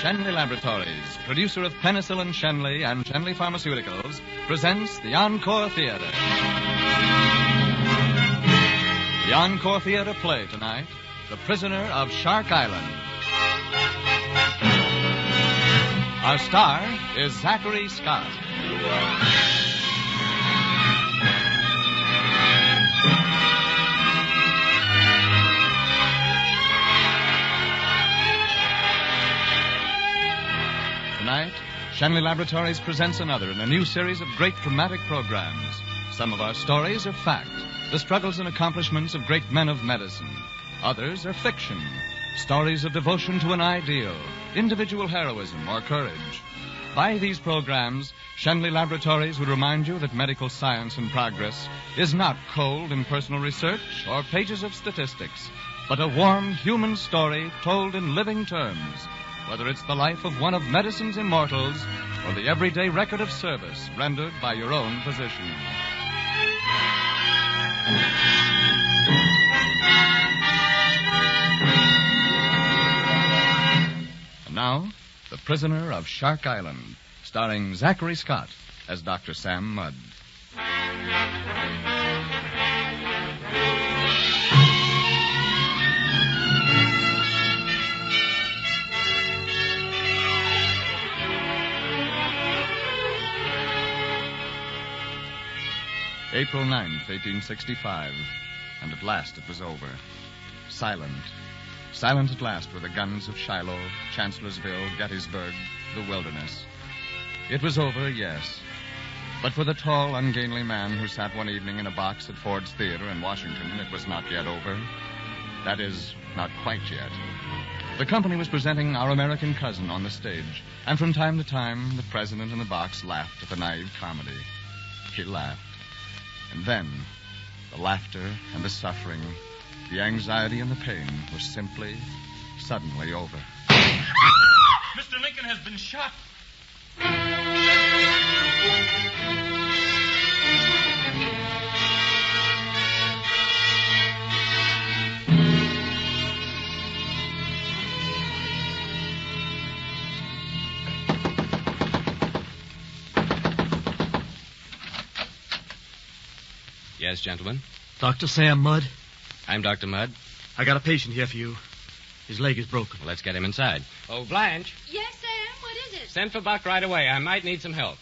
Shenley Laboratories, producer of Penicillin Shenley and Shenley Pharmaceuticals, presents the Encore Theater. The Encore Theater play tonight, The Prisoner of Shark Island. Our star is Zachary Scott. Tonight, Shenley Laboratories presents another in a new series of great dramatic programs. Some of our stories are fact, the struggles and accomplishments of great men of medicine. Others are fiction, stories of devotion to an ideal, individual heroism or courage. By these programs, Shenley Laboratories would remind you that medical science and progress is not cold impersonal research or pages of statistics, but a warm human story told in living terms. Whether it's the life of one of medicine's immortals or the everyday record of service rendered by your own physician. And now, The Prisoner of Shark Island, starring Zachary Scott as Dr. Sam Mudd. April 9th, 1865, and at last it was over. Silent. Silent at last were the guns of Shiloh, Chancellorsville, Gettysburg, the Wilderness. It was over, yes. But for the tall, ungainly man who sat one evening in a box at Ford's Theater in Washington, it was not yet over. That is, not quite yet. The company was presenting Our American Cousin on the stage, and from time to time, the president in the box laughed at the naive comedy. He laughed. And then, the laughter and the suffering, the anxiety and the pain were simply, suddenly over. Mr. Lincoln has been shot. Yes, gentlemen. Dr. Sam Mudd? I'm Dr. Mudd. I got a patient here for you. His leg is broken. Well, let's get him inside. Oh, Blanche. Yes, Sam? What is it? Send for Buck right away. I might need some help.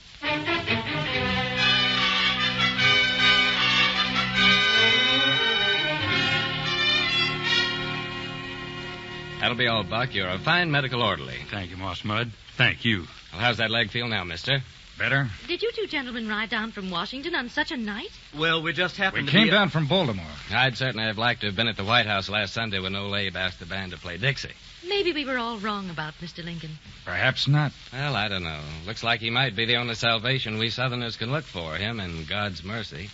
That'll be all, Buck. You're a fine medical orderly. Thank you, Moss Mudd. Thank you. Well, how's that leg feel now, mister? Better? Did you two gentlemen ride down from Washington on such a night? Well, we just happened We to came down from Baltimore. I'd certainly have liked to have been at the White House last Sunday when old Abe asked the band to play Dixie. Maybe we were all wrong about Mr. Lincoln. Perhaps not. Well, I don't know. Looks like he might be the only salvation we Southerners can look for, him and God's mercy.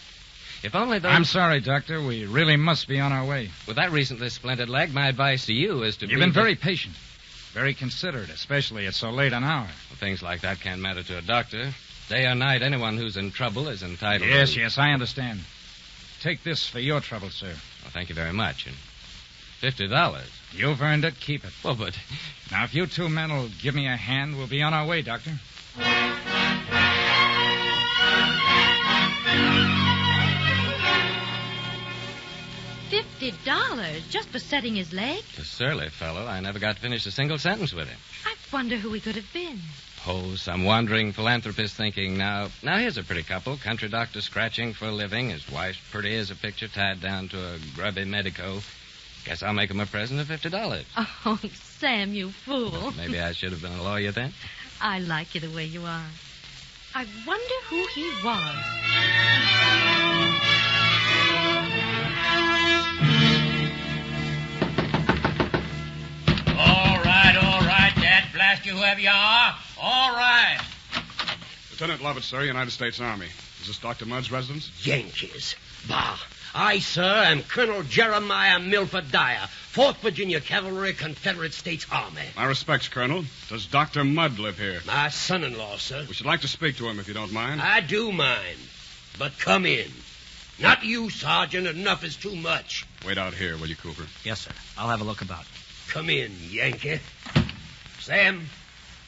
If only those... I'm sorry, Doctor. We really must be on our way. With that recently splintered leg, my advice to you is to You've been very patient. Very considerate, especially at so late an hour. Well, things like that can't matter to a doctor. Day or night, anyone who's in trouble is entitled to... Yes, I understand. Take this for your trouble, sir. Well, thank you very much. And $50. You've earned it. Keep it. Well, but... Now, if you two men will give me a hand, we'll be on our way, Doctor. $50 just for setting his leg? The surly fellow. I never got to finish a single sentence with him. I wonder who he could have been. Oh, some wandering philanthropist thinking, now here's a pretty couple. Country doctor scratching for a living. His wife's pretty as a picture tied down to a grubby medico. Guess I'll make him a present of $50. Oh, Sam, you fool. Maybe I should have been a lawyer then. I like you the way you are. I wonder who he was. All right, Dad. Blast you whoever you are. All right. Lieutenant Lovett, sir, United States Army. Is this Dr. Mudd's residence? Yankees. Bah. I, sir, am Colonel Jeremiah Milford Dyer, 4th Virginia Cavalry, Confederate States Army. My respects, Colonel. Does Dr. Mudd live here? My son-in-law, sir. We should like to speak to him, if you don't mind. I do mind. But come in. Not you, Sergeant. Enough is too much. Wait out here, will you, Cooper? Yes, sir. I'll have a look about. Come in, Yankee. Sam,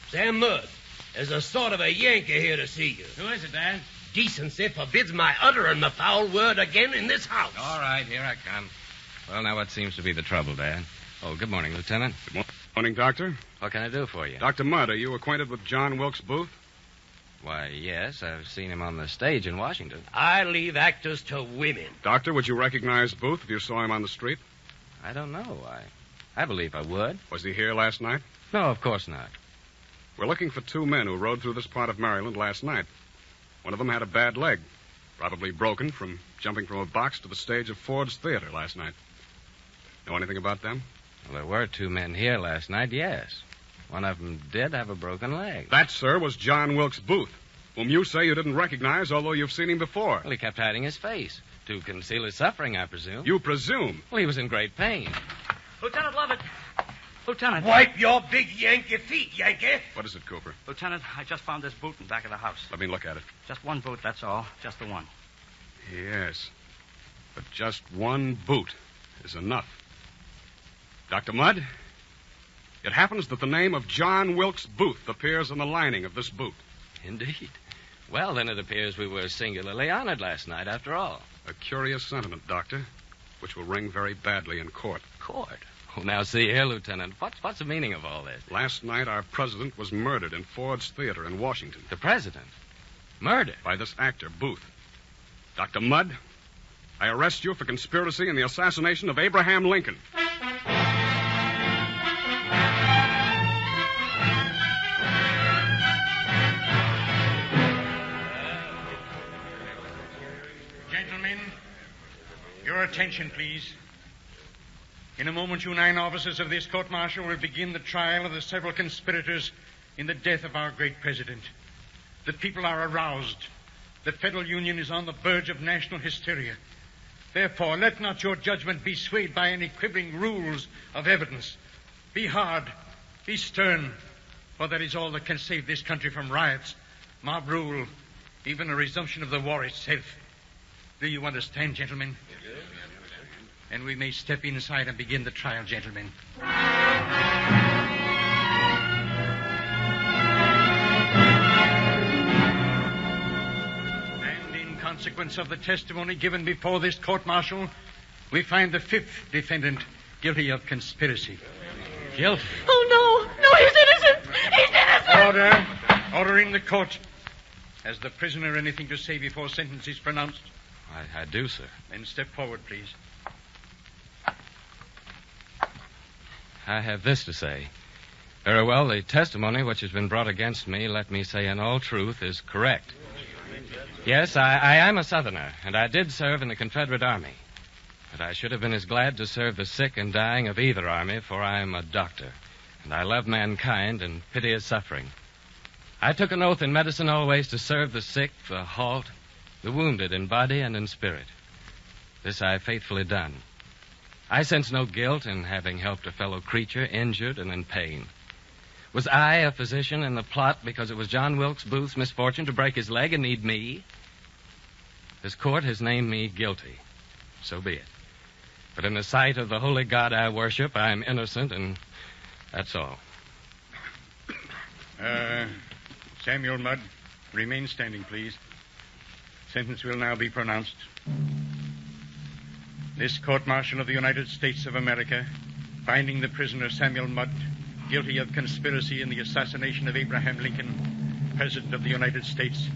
Sam Mudd, there's a sort of a Yankee here to see you. Who is it, Dad? Decency forbids my uttering the foul word again in this house. All right, here I come. Well, now what seems to be the trouble, Dad? Oh, good morning, Lieutenant. Good morning, Doctor. What can I do for you? Dr. Mudd, are you acquainted with John Wilkes Booth? Why, yes, I've seen him on the stage in Washington. I leave actors to women. Doctor, would you recognize Booth if you saw him on the street? I don't know. I believe I would. Was he here last night? No, of course not. We're looking for two men who rode through this part of Maryland last night. One of them had a bad leg, probably broken from jumping from a box to the stage of Ford's Theater last night. Know anything about them? Well, there were two men here last night, yes. One of them did have a broken leg. That, sir, was John Wilkes Booth, whom you say you didn't recognize, although you've seen him before. Well, he kept hiding his face. To conceal his suffering, I presume. You presume? Well, he was in great pain. Lieutenant Lovett. Lieutenant. Wipe your big Yankee feet, Yankee. What is it, Cooper? Lieutenant, I just found this boot in back of the house. Let me look at it. Just one boot, that's all. Just the one. Yes. But just one boot is enough. Dr. Mudd, it happens that the name of John Wilkes Booth appears on the lining of this boot. Indeed. Well, then it appears we were singularly honored last night, after all. A curious sentiment, Doctor, which will ring very badly in court. Court? Oh, now, see here, Lieutenant. What's the meaning of all this? Last night, our president was murdered in Ford's Theater in Washington. The president? Murdered? By this actor, Booth. Dr. Mudd, I arrest you for conspiracy in the assassination of Abraham Lincoln. Gentlemen, your attention, please. In a moment, you 9 officers of this court-martial will begin the trial of the several conspirators in the death of our great president. The people are aroused. The Federal Union is on the verge of national hysteria. Therefore, let not your judgment be swayed by any quibbling rules of evidence. Be hard, be stern, for that is all that can save this country from riots, mob rule, even a resumption of the war itself. Do you understand, gentlemen? And we may step inside and begin the trial, gentlemen. And in consequence of the testimony given before this court-martial, we find the 5th defendant guilty of conspiracy. Guilty? Oh, no, he's innocent. He's innocent. Order. Order in the court. Has the prisoner anything to say before sentence is pronounced? I do, sir. Then step forward, please. I have this to say. Very well, the testimony which has been brought against me, let me say in all truth, is correct. Yes, I am a Southerner, and I did serve in the Confederate Army. But I should have been as glad to serve the sick and dying of either army, for I am a doctor, and I love mankind and pity his suffering. I took an oath in medicine always to serve the sick, the halt, the wounded in body and in spirit. This I have faithfully done. I sense no guilt in having helped a fellow creature injured and in pain. Was I a physician in the plot because it was John Wilkes Booth's misfortune to break his leg and need me? This court has named me guilty. So be it. But in the sight of the holy God I worship, I am innocent, and that's all. Samuel Mudd, remain standing, please. Sentence will now be pronounced. This court-martial of the United States of America, finding the prisoner Samuel Mudd guilty of conspiracy in the assassination of Abraham Lincoln, President of the United States,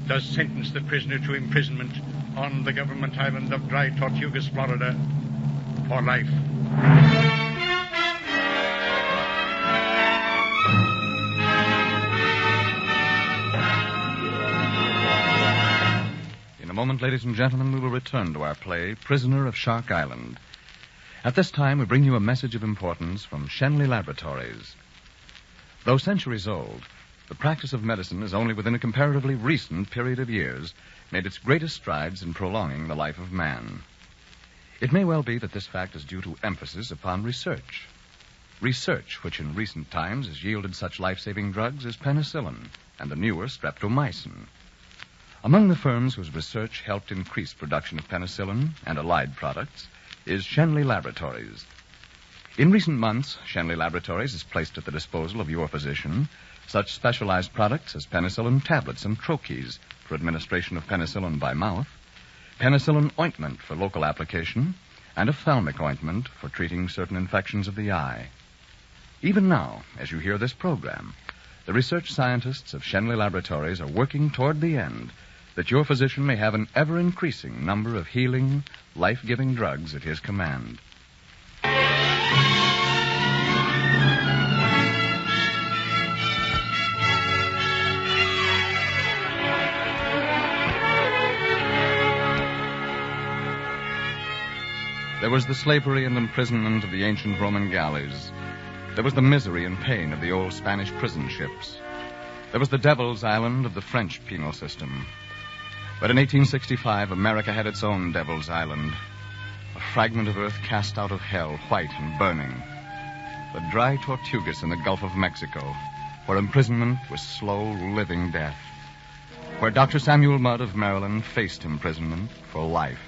does sentence the prisoner to imprisonment on the government island of Dry Tortugas, Florida, for life. In a moment, ladies and gentlemen, we will return to our play, Prisoner of Shark Island. At this time, we bring you a message of importance from Shenley Laboratories. Though centuries old, the practice of medicine has only within a comparatively recent period of years made its greatest strides in prolonging the life of man. It may well be that this fact is due to emphasis upon research. Research which in recent times has yielded such life-saving drugs as penicillin and the newer streptomycin. Among the firms whose research helped increase production of penicillin and allied products is Shenley Laboratories. In recent months, Shenley Laboratories has placed at the disposal of your physician Such specialized products as penicillin tablets and troches for administration of penicillin by mouth, penicillin ointment for local application, and ophthalmic ointment for treating certain infections of the eye. Even now, as you hear this program, the research scientists of Shenley Laboratories are working toward the end that your physician may have an ever-increasing number of healing, life-giving drugs at his command. There was the slavery and imprisonment of the ancient Roman galleys. There was the misery and pain of the old Spanish prison ships. There was the Devil's Island of the French penal system. But in 1865, America had its own Devil's Island, a fragment of earth cast out of hell, white and burning. The dry Tortugas in the Gulf of Mexico, where imprisonment was slow, living death. Where Dr. Samuel Mudd of Maryland faced imprisonment for life.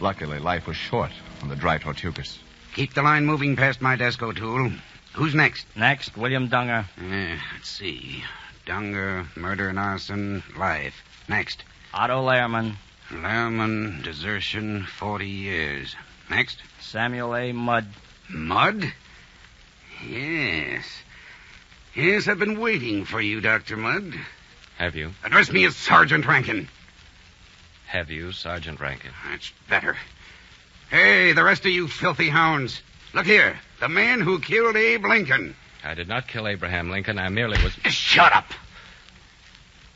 Luckily, life was short on the dry Tortugas. Keep the line moving past my desk, O'Toole. Who's next? Next, William Dunger. Let's see. Dunger, murder and arson, life. Next. Otto Lehrman. Lehrman, desertion, 40 years. Next. Samuel A. Mudd. Mudd? Yes. Yes, I've been waiting for you, Dr. Mudd. Have you? Address me as Sergeant Rankin. Have you, Sergeant Rankin? That's better. Hey, the rest of you filthy hounds. Look here. The man who killed Abe Lincoln. I did not kill Abraham Lincoln. I merely was... Shut up.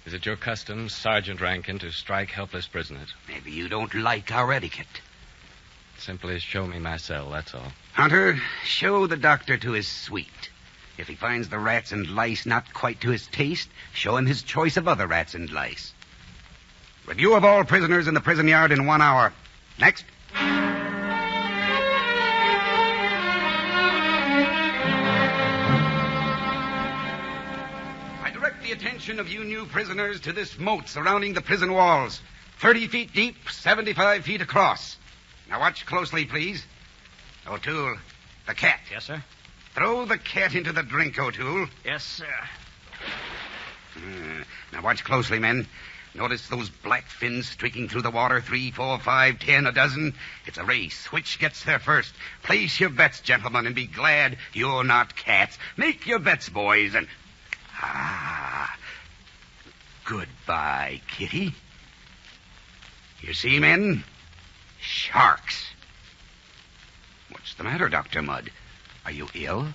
Is it your custom, Sergeant Rankin, to strike helpless prisoners? Maybe you don't like our etiquette. Simply show me my cell, that's all. Hunter, show the doctor to his suite. If he finds the rats and lice not quite to his taste, show him his choice of other rats and lice. Review of all prisoners in the prison yard in 1 hour. Next. I direct the attention of you new prisoners to this moat surrounding the prison walls. 30 feet deep, 75 feet across. Now watch closely, please. O'Toole, the cat. Yes, sir. Throw the cat into the drink, O'Toole. Yes, sir. Now watch closely, men. Notice those black fins streaking through the water, 3, 4, 5, 10, a dozen? It's a race. Which gets there first? Place your bets, gentlemen, and be glad you're not cats. Make your bets, boys, and... Goodbye, Kitty. You see, men? Sharks. What's the matter, Dr. Mudd? Are you ill?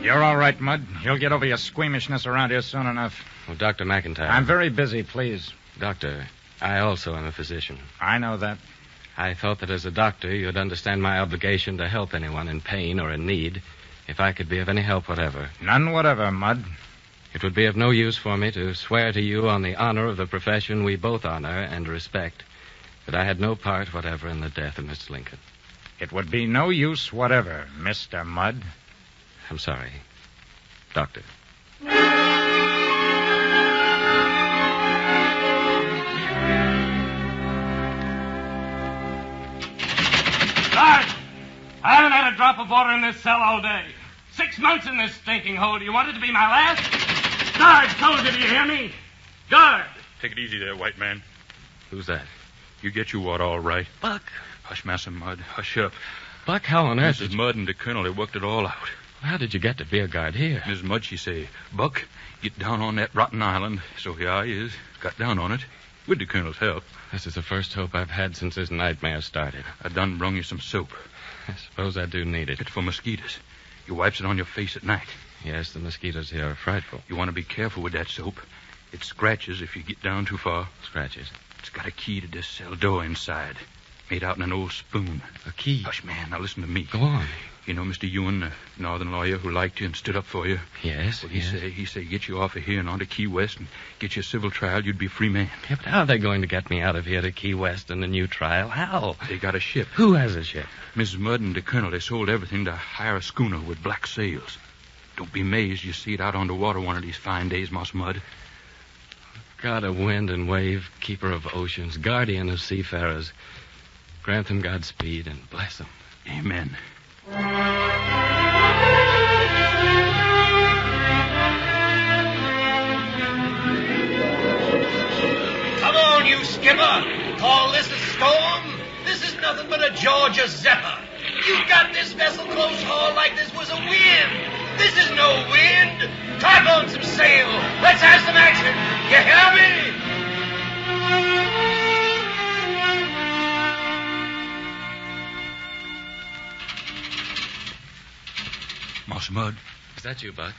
You're all right, Mudd. You'll get over your squeamishness around here soon enough. Well, Dr. McIntyre. I'm very busy, please. Doctor, I also am a physician. I know that. I thought that as a doctor, you'd understand my obligation to help anyone in pain or in need, if I could be of any help whatever. None whatever, Mudd. It would be of no use for me to swear to you on the honor of the profession we both honor and respect that I had no part whatever in the death of Mr. Lincoln. It would be no use whatever, Mr. Mudd. I'm sorry. Doctor. Guard! I haven't had a drop of water in this cell all day. 6 months in this stinking hole. Do you want it to be my last? Guard, told you, do you hear me? Guard! Take it easy there, white man. Who's that? You get your water all right. Buck. Hush, Massa Mudd. Hush up. Buck, how on earth Mrs. Mudd and the colonel, they worked it all out. How did you get to be a guard here? Mrs. Mudd, she say, Buck, get down on that rotten island. So here I is. Got down on it. With the colonel's help. This is the first hope I've had since this nightmare started. I done brung you some soap. I suppose I do need it. It's for mosquitoes. You wipes it on your face at night. Yes, the mosquitoes here are frightful. You want to be careful with that soap. It scratches if you get down too far. Scratches? It's got a key to this cell door inside. Made out in an old spoon. A key? Hush, man. Now listen to me. Go on. You know Mr. Ewan, the northern lawyer who liked you and stood up for you? Yes, Well, yes. he say get you off of here and onto Key West and get you a civil trial. You'd be a free man. Yeah, but how are they going to get me out of here to Key West and a new trial? How? They got a ship. Who has a ship? Mrs. Mudd and the colonel, they sold everything to hire a schooner with black sails. Don't be amazed you see it out on the water one of these fine days, Moss Mudd. God of wind and wave, keeper of oceans, guardian of seafarers. Grant them Godspeed and bless them. Amen. Come on, you skipper. Call this a storm? This is nothing but a Georgia zephyr. You got this vessel close hauled like this was a wind. This is no wind. Tack on some sail. Let's have some action. You hear me? Moss Mud, Is that you, Buck?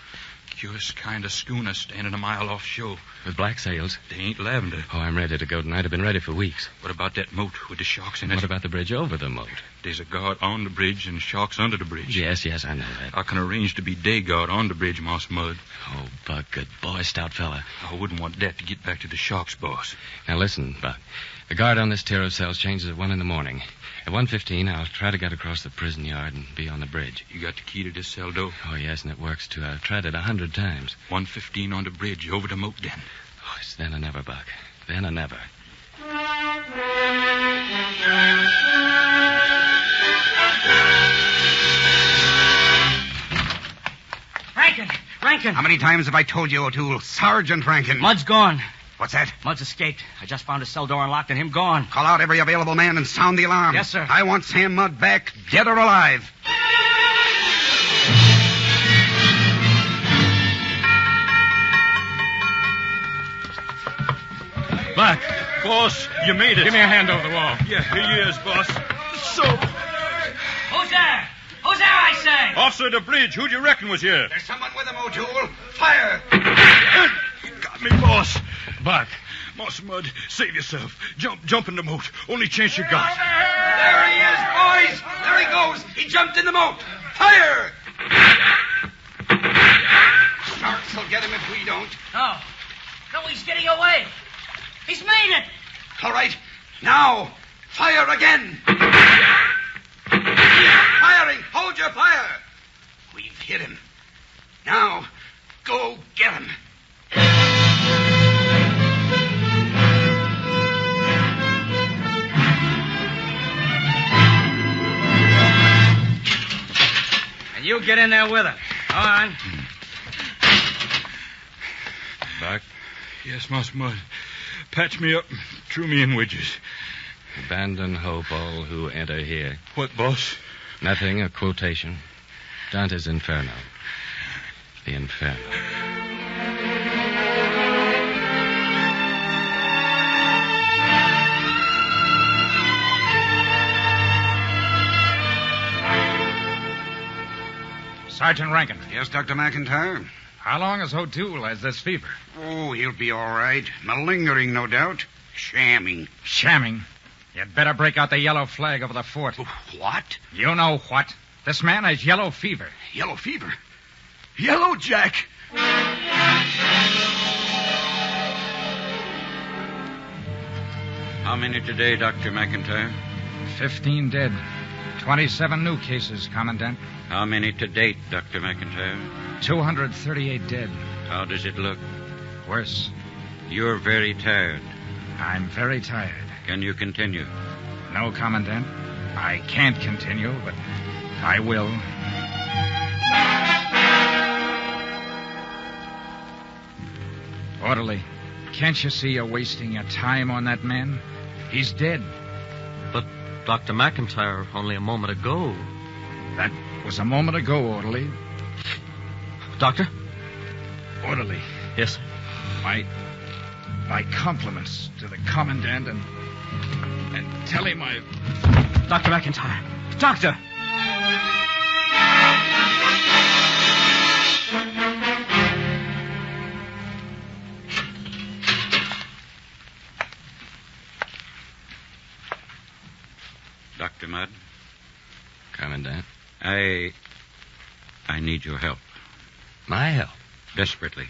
curious kind of schooner standing a mile offshore. With black sails? They ain't lavender. Oh, I'm ready to go tonight. I've been ready for weeks. What about that moat with the sharks in it? What about the bridge over the moat? There's a guard on the bridge and sharks under the bridge. Yes, I know that. I can arrange to be day guard on the bridge, Moss Mud. Oh, Buck, good boy, stout fella. I wouldn't want that to get back to the sharks, boss. Now listen, Buck. The guard on this tier of cells changes at 1 in the morning. At 1:15, I'll try to get across the prison yard and be on the bridge. You got the key to this cell door? Oh, yes, and it works, too. I've tried it 100 times. 1:15 on the bridge, over the moat then. Oh, it's then or never, Buck. Then or never. Rankin. How many times have I told you, O'Toole? Sergeant Rankin. Mud's gone. What's that? Mud's escaped. I just found his cell door unlocked and him gone. Call out every available man and sound the alarm. Yes, sir. I want Sam Mudd back, dead or alive. Buck, Boss, you made it. give me a hand over the wall. Yeah, here he is, boss. So, Who's there? Who's there, I say? officer of the bridge, who do you reckon was here? There's someone with him, O'Toole. Fire! Got me, boss. Buck. Moss Mud, save yourself. Jump in the moat. Only chance you got. There he is, boys! There he goes! He jumped in the moat! Fire! Sharks will get him if we don't. No. No, he's getting away. He's made it. All right. Now, fire again! Firing! Hold your fire! We've hit him. Now, go get him. And you get in there with her. Go on. Buck, Yes, Moss Mud. Patch me up. Threw me in wedges. abandon hope, all who enter here. What, boss? Nothing, a quotation. Dante's Inferno. The Inferno. Sergeant Rankin, Yes, Dr. McIntyre? how long has O'Toole has this fever? Oh, he'll be all right. Malingering, no doubt. Shamming. Shamming. You'd better break out the yellow flag over the fort. What? You know what? This man has yellow fever. Yellow fever? Yellow Jack! How many today, Dr. McIntyre? 15 dead. 27 new cases, Commandant. How many to date, Dr. McIntyre? 238 dead. How does it look? Worse. You're very tired. I'm very tired. Can you continue? No, Commandant. I can't continue, but I will. Orderly, can't you see you're wasting your time on that man? He's dead. But, Dr. McIntyre, only a moment ago. That was a moment ago, Orderly. Doctor? Orderly, Yes. my compliments to the Commandant and tell him I... Dr. McIntyre. Doctor! Dr. Mudd, Commandant. I need your help. My help? Desperately.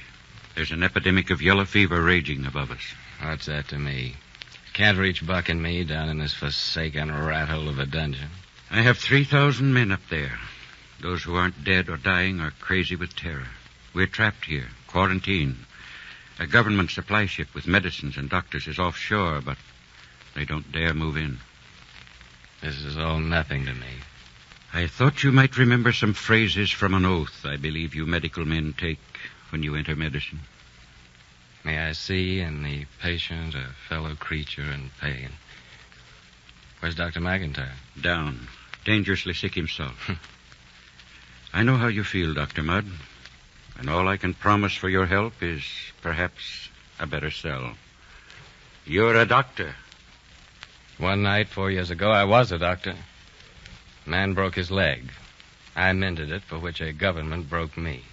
There's an epidemic of yellow fever raging above us. What's that to me? Can't reach Buck and me down in this forsaken rat hole of a dungeon. I have 3,000 men up there. Those who aren't dead or dying are crazy with terror. We're trapped here, quarantined. A government supply ship with medicines and doctors is offshore, but they don't dare move in. This is all nothing to me. I thought you might remember some phrases from an oath I believe you medical men take when you enter medicine. May I see in the patient a fellow creature in pain. Where's Dr. McIntyre? Down. Dangerously sick himself. I know how you feel, Dr. Mudd. And all I can promise for your help is perhaps a better cell. You're a doctor. One night 4 years ago, I was a doctor. A man broke his leg. I mended it, for which a government broke me.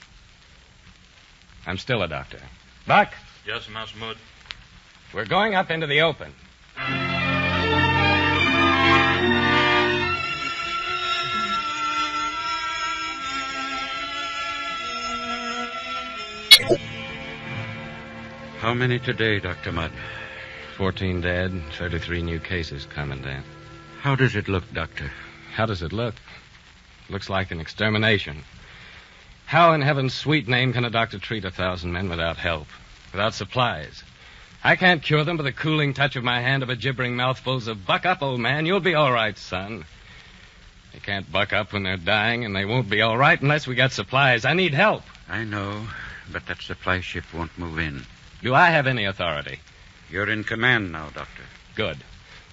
I'm still a doctor. Buck? Yes, Master Mudd. We're going up into the open. How many today, Dr. Mudd? 14 dead, 33 new cases, Commandant. How does it look, Doctor? How does it look? Looks like an extermination. How in heaven's sweet name can a doctor treat 1,000 men without help, without supplies? I can't cure them by the cooling touch of my hand of a gibbering mouthfuls of buck up, old man. You'll be all right, son. They can't buck up when they're dying, and they won't be all right unless we got supplies. I need help. I know, but that supply ship won't move in. Do I have any authority? You're in command now, Doctor. Good.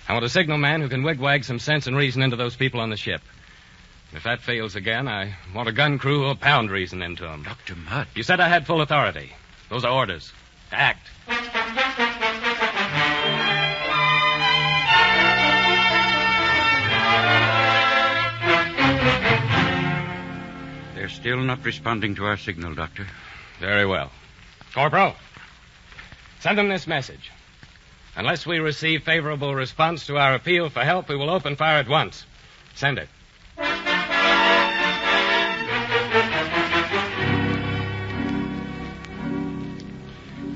I want a signal man who can wigwag some sense and reason into those people on the ship. If that fails again, I want a gun crew who'll pound reason into them. Dr. Mudd. You said I had full authority. Those are orders. Act. They're still not responding to our signal, Doctor. Very well. Corporal, send them this message. Unless we receive favorable response to our appeal for help, we will open fire at once. Send it.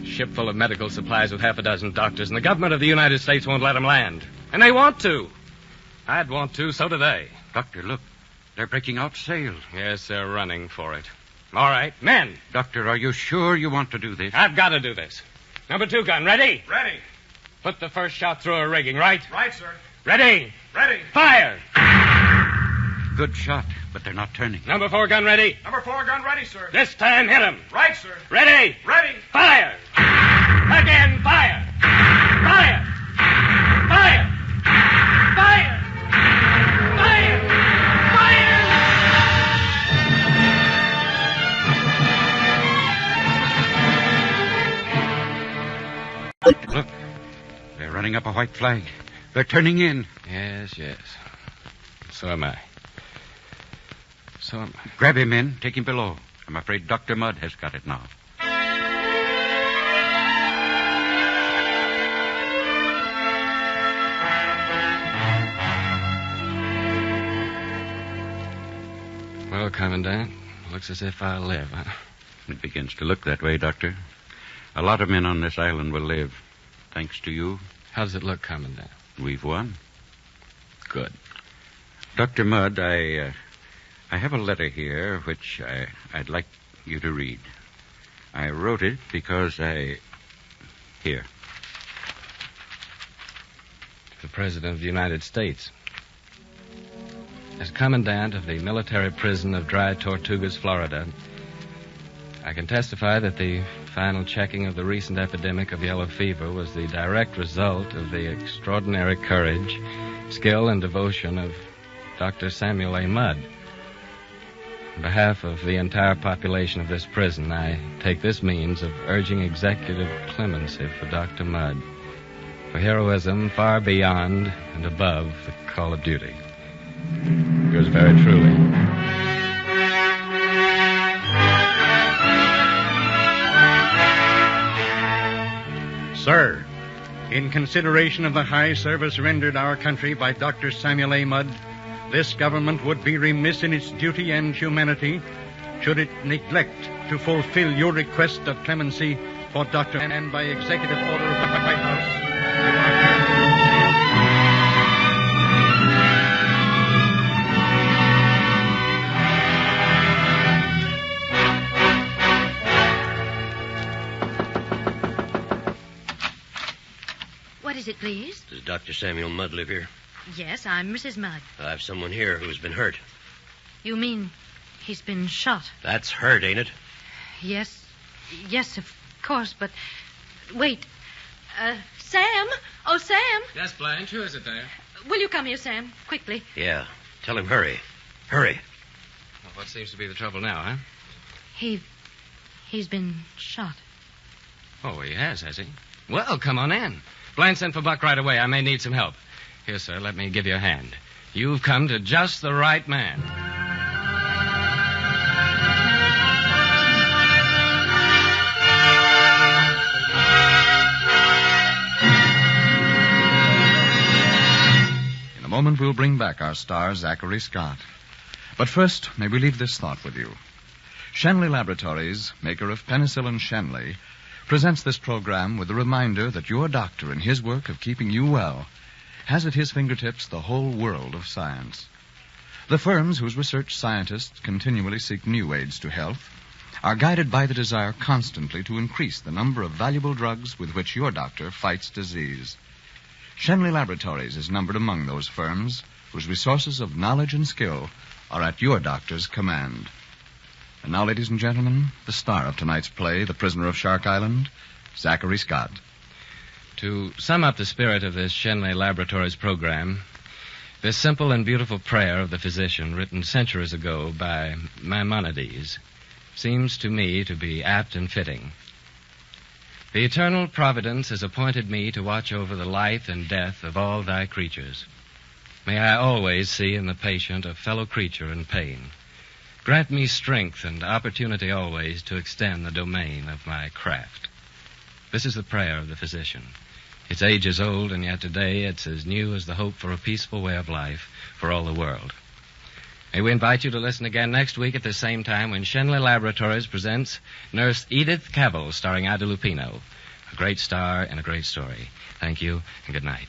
Ship full of medical supplies with half a dozen doctors, and the government of the United States won't let them land. And they want to. I'd want to, so do they. Doctor, look. They're breaking out sail. Yes, they're running for it. All right, men. Doctor, are you sure you want to do this? I've got to do this. Number 2 gun, ready? Ready. Put the first shot through a rigging, right? Right, sir. Ready? Ready. Fire! Good shot, but they're not turning. Number 4 gun ready? Number 4 gun ready, sir. This time hit him. Right, sir. Ready? Ready. Fire! Again, fire! Fire! Fire! Fire! Fire! Fire! Look, they're running up a white flag. They're turning in. Yes, yes. So am I. So am I. Grab him, men. Take him below. I'm afraid Dr. Mudd has got it now. Well, Commandant, looks as if I'll live, huh? It begins to look that way, Doctor. A lot of men on this island will live. Thanks to you. How does it look, Commandant? We've won. Good. Dr. Mudd, I have a letter here which I'd like you to read. I wrote it because Here. To the President of the United States. As Commandant of the military prison of Dry Tortugas, Florida, I can testify that the final checking of the recent epidemic of yellow fever was the direct result of the extraordinary courage, skill, and devotion of Dr. Samuel A. Mudd. On behalf of the entire population of this prison, I take this means of urging executive clemency for Dr. Mudd, for heroism far beyond and above the call of duty. Yours very truly. Sir, in consideration of the high service rendered our country by Dr. Samuel A. Mudd, this government would be remiss in its duty and humanity should it neglect to fulfill your request of clemency for Dr. and by executive order of the White House. What is it, please? Does Dr. Samuel Mudd live here? Yes, I'm Mrs. Mudd. I have someone here who's been hurt. You mean he's been shot? That's hurt, ain't it? Yes. Yes, of course, but... Wait. Sam? Oh, Sam? Yes, Blanche, who is it there? Will you come here, Sam? Quickly. Yeah. Tell him hurry. Hurry. Well, what seems to be the trouble now, huh? He's been shot. Oh, he has he? Well, come on in. Blanche sent for Buck right away. I may need some help. Here, sir, let me give you a hand. You've come to just the right man. In a moment, we'll bring back our star, Zachary Scott. But first, may we leave this thought with you. Shenley Laboratories, maker of penicillin Shenley, presents this program with a reminder that your doctor, in his work of keeping you well, has at his fingertips the whole world of science. The firms whose research scientists continually seek new aids to health are guided by the desire constantly to increase the number of valuable drugs with which your doctor fights disease. Shenley Laboratories is numbered among those firms whose resources of knowledge and skill are at your doctor's command. And now, ladies and gentlemen, the star of tonight's play, The Prisoner of Shark Island, Zachary Scott. To sum up the spirit of this Shenley Laboratories program, this simple and beautiful prayer of the physician, written centuries ago by Maimonides, seems to me to be apt and fitting. The eternal providence has appointed me to watch over the life and death of all thy creatures. May I always see in the patient a fellow creature in pain. Grant me strength and opportunity always to extend the domain of my craft. This is the prayer of the physician. Its age is old, and yet today it's as new as the hope for a peaceful way of life for all the world. May we invite you to listen again next week at the same time when Shenley Laboratories presents Nurse Edith Cavell, starring Ida Lupino. A great star and a great story. Thank you, and good night.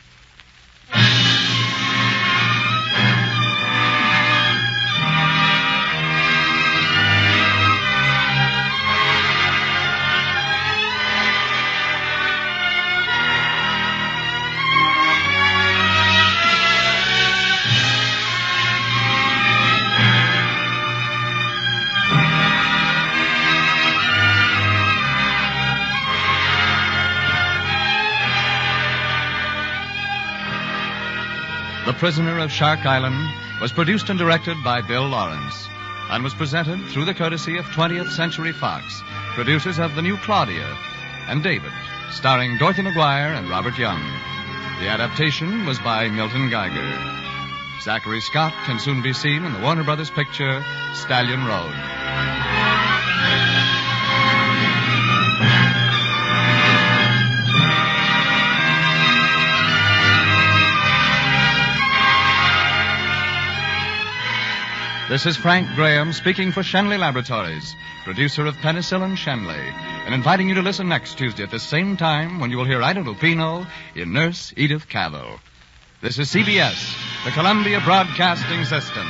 The Prisoner of Shark Island was produced and directed by Bill Lawrence and was presented through the courtesy of 20th Century Fox, producers of The New Claudia and David, starring Dorothy McGuire and Robert Young. The adaptation was by Milton Geiger. Zachary Scott can soon be seen in the Warner Brothers picture Stallion Road. This is Frank Graham speaking for Shenley Laboratories, producer of Penicillin Shenley, and inviting you to listen next Tuesday at the same time when you will hear Ida Lupino in Nurse Edith Cavell. This is CBS, the Columbia Broadcasting System.